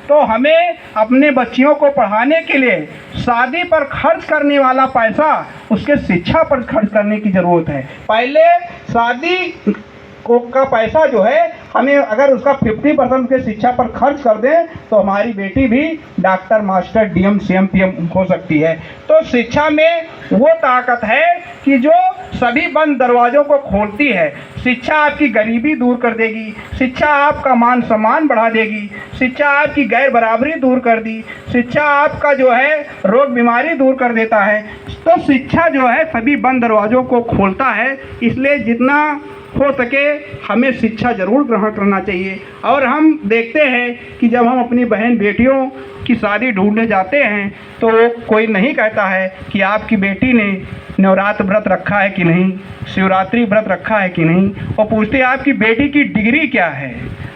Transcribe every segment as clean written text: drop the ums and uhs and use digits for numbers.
तो हमें अपने बच्चियों को पढ़ाने के लिए शादी पर खर्च करने वाला पैसा उसके शिक्षा पर खर्च करने की ज़रूरत है। पहले शादी का पैसा जो है हमें अगर उसका 50% के शिक्षा पर खर्च कर दें तो हमारी बेटी भी doctor, master, DM, CM, PM हो सकती है। तो शिक्षा में वो ताकत है कि जो सभी बंद दरवाज़ों को खोलती है। शिक्षा आपकी गरीबी दूर कर देगी, शिक्षा आपका मान सम्मान बढ़ा देगी, शिक्षा आपकी गैर बराबरी दूर कर दी, शिक्षा आपका जो है रोग बीमारी दूर कर देता है। तो शिक्षा जो है सभी बंद दरवाज़ों को खोलता है, इसलिए जितना हो सके हमें शिक्षा ज़रूर ग्रहण करना चाहिए। और हम देखते हैं कि जब हम अपनी बहन बेटियों की शादी ढूंढने जाते हैं तो कोई नहीं कहता है कि आपकी बेटी ने नवरात्र व्रत रखा है कि नहीं, शिवरात्रि व्रत रखा है कि नहीं। वो पूछते हैं आपकी बेटी की डिग्री क्या है,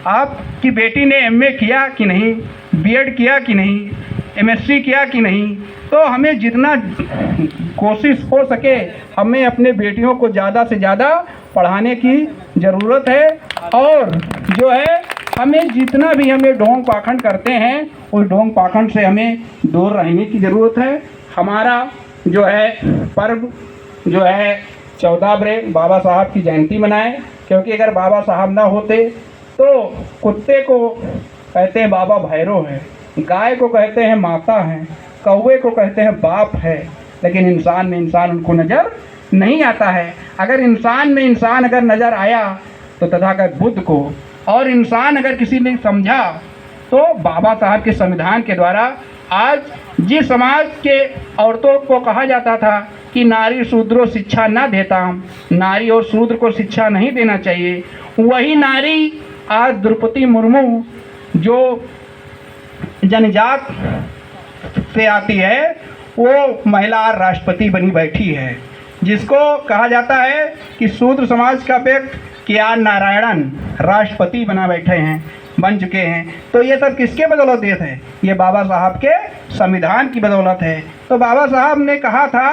आपकी बेटी ने एमए किया कि नहीं, बीएड किया कि नहीं, एमएससी किया कि नहीं। तो हमें जितना कोशिश हो सके हमें अपने बेटियों को ज़्यादा से ज़्यादा पढ़ाने की ज़रूरत है। और जो है हमें जितना भी हमें ढोंग पाखंड करते हैं उस ढोंग पाखंड से हमें दूर रहने की ज़रूरत है। हमारा जो है पर्व जो है 14 अप्रैल बाबा साहब की जयंती मनाएं, क्योंकि अगर बाबा साहब ना होते तो कुत्ते को कहते हैं बाबा भैरव है, गाय को कहते हैं माता है, कौवे को कहते हैं बाप है, लेकिन इंसान में इंसान उनको नज़र नहीं आता है। अगर इंसान में इंसान अगर नज़र आया तो तथागत बुद्ध को, और इंसान अगर किसी ने समझा तो बाबा साहब के संविधान के द्वारा आज जिस समाज के औरतों को कहा जाता था कि नारी शूद्रो शिक्षा न देता, नारी और शूद्र को शिक्षा नहीं देना चाहिए, वही नारी आज द्रौपदी मुर्मू जो जनजात से आती है वो महिला राष्ट्रपति बनी बैठी है, जिसको कहा जाता है कि शूद्र समाज का व्यक्ति के.आर. नारायणन राष्ट्रपति बन चुके हैं। तो ये सब किसके बदौलत देश है? ये बाबा साहब के संविधान की बदौलत है। तो बाबा साहब ने कहा था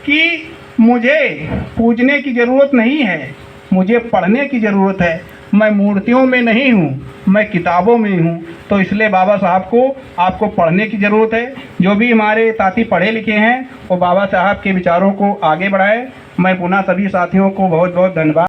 कि मुझे पूजने की ज़रूरत नहीं है, मुझे पढ़ने की ज़रूरत है। मैं मूर्तियों में नहीं हूँ, मैं किताबों में हूँ। तो इसलिए बाबा साहब को आपको पढ़ने की ज़रूरत है। जो भी हमारे साथी पढ़े लिखे हैं वो बाबा साहब के विचारों को आगे बढ़ाएं। मैं पुनः सभी साथियों को बहुत बहुत धन्यवाद।